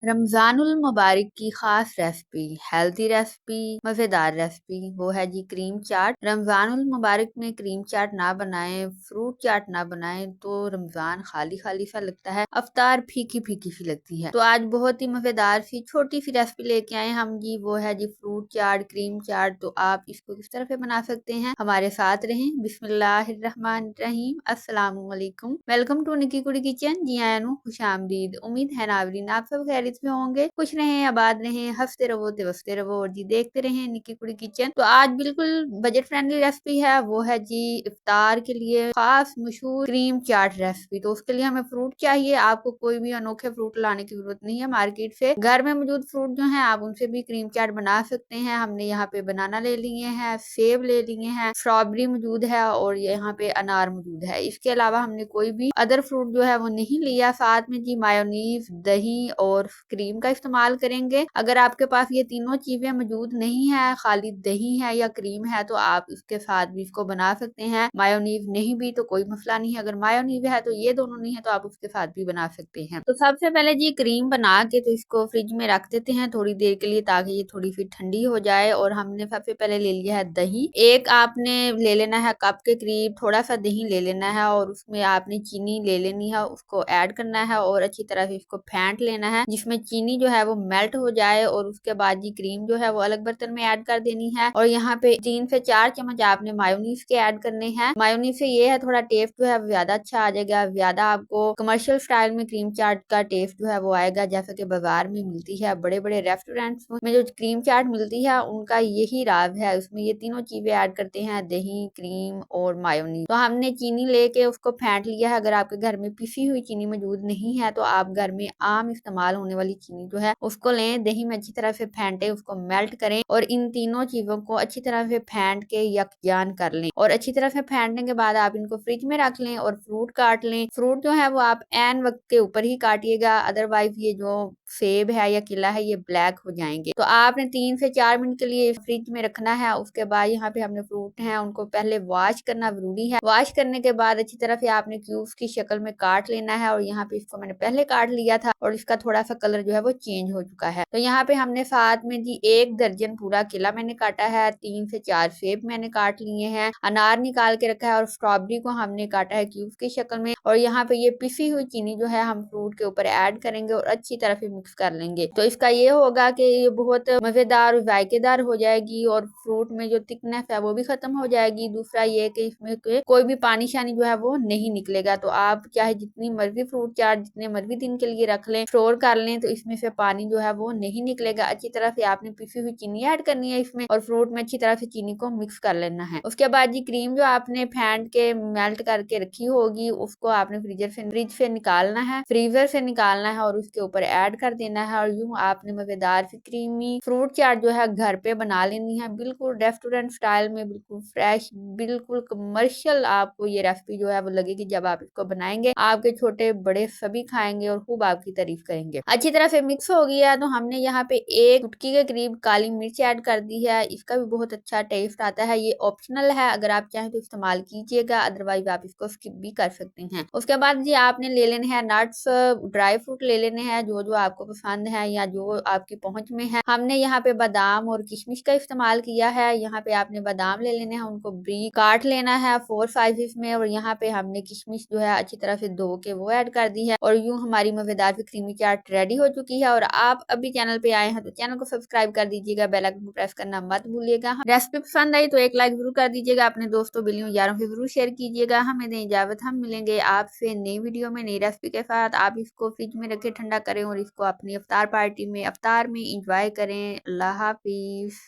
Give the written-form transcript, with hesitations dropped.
रमज़ानुल मुबारक की ख़ास recipe, healthy recipe, मज़ेदार रेसिपी वो है जी क्रीम चाट। रमज़ानुल मुबारक में क्रीम चाट ना बनाएं, फ्रूट चाट ना बनाएं तो रमज़ान खाली खाली सा लगता है, अफ्तार फीकी फीकी सी लगती है। तो आज बहुत ही मज़ेदार सी छोटी सी रेसिपी लेके आए हम जी, वो है जी फ्रूट चाट, क्रीम चाट। तो आप इसको किस तरह से बना सकते हैं, हमारे साथ रहें। बिस्मिल्लाहिर्रहमानिर्रहीम, अस्सलाम वालेकुम, वेलकम टू निकी कुड़ी किचन। जी आया खुश आमदीद। उम्मीद है नाजरीन आप सब खैरियत में होंगे, खुश रहें, आबाद रहें, हंसते रहो तेवसते रहो और जी देखते रहें निकी कुड़ी किचन। तो आज बिल्कुल बजट फ्रेंडली रेसिपी है, वो है जी इफ्तार के लिए खास मशहूर क्रीम चाट रेसिपी। तो उसके लिए हमें फ्रूट चाहिए। आपको कोई भी अनोखे फ्रूट लाने की जरूरत नहीं है, मार्केट से घर में मौजूद फ्रूट जो है आप उनसे भी क्रीम चाट बना सकते हैं। हमने यहाँ पे बनाना ले लिए हैं, सेब ले लिए हैं, स्ट्रॉबेरी मौजूद है और यहाँ पे अनार मौजूद है। इसके अलावा हमने कोई भी अदर फ्रूट जो है वो नहीं लिया। साथ में जी मायोनीज, दही और क्रीम का इस्तेमाल करेंगे। अगर आपके पास ये तीनों चीजें मौजूद नहीं है, खाली दही है या क्रीम है, तो आप इसके साथ भी इसको बना सकते हैं। मायोनीज नहीं भी तो कोई मसला नहीं है, अगर मायोनीज है तो ये दोनों नहीं है तो आप उसके साथ भी बना सकते हैं। तो सबसे पहले जी क्रीम बना के तो इसको फ्रिज में रख देते हैं थोड़ी देर के लिए, ताकि ये थोड़ी सी ठंडी हो जाए। और हमने सबसे पहले ले लिया है दही। एक आपने ले लेना है कप के करीब, थोड़ा सा दही ले लेना है और उसमें आपने चीनी ले लेनी है, उसको ऐड करना है और अच्छी तरह से इसको फेंट लेना है, जिसमें चीनी जो है वो मेल्ट हो जाए। और उसके बाद जी क्रीम जो है वो अलग बर्तन में ऐड कर देनी है। और यहाँ पे 3 से 4 चम्मच आपने मायोनीज के ऐड करने हैं। मायोनीज से ये है थोड़ा टेस्ट जो है ज्यादा अच्छा आ जाएगा, ज्यादा आपको कमर्शियल स्टाइल में क्रीम चाट का टेस्ट जो है वो आएगा, जैसा कि बाजार में मिलती है। बड़े बड़े रेस्टोरेंट्स में जो क्रीम चाट मिलती है उनका यही राज है, उसमें ये तीनों चीजें ऐड करते हैं, दही, क्रीम और मायोनीज। तो हमने चीनी लेके उसको फेंट लिया है। अगर आपके घर में पिसी हुई चीनी मौजूद नहीं है तो आप घर में आम इस्तेमाल होने वाली चीनी जो है उसको लें, दही में अच्छी तरह से फेंटे, उसको मेल्ट करें और इन तीनों चीजों को अच्छी तरह से फेंट के यकजान कर लें। और अच्छी तरह से फेंटने के बाद आप इनको फ्रिज में रख लें और फ्रूट काट लें। फ्रूट जो है वो आप एन वक्त के ऊपर ही काटिएगा, अदरवाइज ये जो सेब है या केला है ये ब्लैक हो जाएंगे। तो आपने 3 से 4 मिनट के लिए फ्रिज में रखना है। उसके बाद यहाँ पे हमने फ्रूट हैं उनको पहले वॉश करना जरूरी है। वॉश करने के बाद अच्छी तरह से आपने क्यूब्स की शक्ल में काट लेना है। और यहाँ पे इसको मैंने पहले काट लिया था और इसका थोड़ा सा कलर जो है वो चेंज हो चुका है। तो यहाँ पे हमने साथ में जी 1 दर्जन पूरा केला मैंने काटा है, 3 से 4 सेब मैंने काट लिए हैं, अनार निकाल के रखा है और स्ट्रॉबेरी को हमने काटा है क्यूब्स की शक्ल में। और यहाँ पे ये पिसी हुई चीनी जो है हम फ्रूट के ऊपर ऐड करेंगे और अच्छी तरह से मिक्स कर लेंगे। तो इसका ये होगा कि ये बहुत मजेदार और जायकेदार हो जाएगी और फ्रूट में जो थिकनेस है वो भी खत्म हो जाएगी। दूसरा ये कि इसमें कोई भी पानी शानी जो है वो नहीं निकलेगा। तो आप चाहे जितनी मर्जी फ्रूट चाट जितने मर्जी दिन के लिए रख लें, स्टोर कर लें, तो इसमें से पानी जो है वो नहीं निकलेगा। अच्छी तरह से आपने पिसी हुई चीनी ऐड करनी है इसमें और फ्रूट में अच्छी तरह से चीनी को मिक्स कर लेना है। उसके बाद जी क्रीम जो आपने फेंट के मेल्ट करके रखी होगी उसको आपने फ्रिज से निकालना है, फ्रीजर से निकालना है और उसके ऊपर ऐड कर देना है। और यूं आपने मजेदार सी क्रीमी फ्रूट चाट जो है घर पे बना लेनी है, बिल्कुल रेस्टोरेंट स्टाइल में, बिल्कुल फ्रेश, बिल्कुल कमर्शियल। आपको ये रेसिपी जो है वो लगेगी जब आप इसको बनाएंगे, आपके छोटे बड़े सभी खाएंगे और खूब आपकी तारीफ करेंगे। अच्छी तरह से मिक्स हो गया तो हमने यहाँ पे 1 चुटकी के करीब काली मिर्च ऐड कर दी है। इसका भी बहुत अच्छा टेस्ट आता है, ये ऑप्शनल है, अगर आप चाहें तो इस्तेमाल कीजिएगा, अदरवाइज आप इसको स्किप भी कर सकते हैं। उसके बाद जी आपने ले लेने हैं नट्स, ड्राई फ्रूट ले लेने हैं जो जो आपको पसंद है या जो आपकी पहुंच में है। हमने यहाँ पे बादाम और किशमिश का इस्तेमाल किया है। यहाँ पे आपने बादाम ले लेने हैं, उनको ब्रीक काट लेना है 4 साइजेस में। और यहाँ पे हमने किशमिश जो है अच्छी तरह से धो के वो ऐड कर दी है। और यूं हमारी मजेदार क्रीमी चाट रेडी हो चुकी है। और आप अभी चैनल पे आए हैं तो चैनल को सब्सक्राइब कर दीजिएगा, बेल आइकन को प्रेस करना मत भूलिएगा। रेसिपी पसंद आई तो एक लाइक जरूर कर दीजिएगा, अपने दोस्तों बिलियों यारों से जरूर शेयर कीजिएगा। हमें दें इजाजत, हम मिलेंगे आपसे नई वीडियो में नई रेसिपी के साथ। आप इसको फ्रिज में रखे ठंडा करें और इसको अपनी अफ्तार पार्टी में अफ्तार में इंजॉय करें। अल्लाह हाफिज।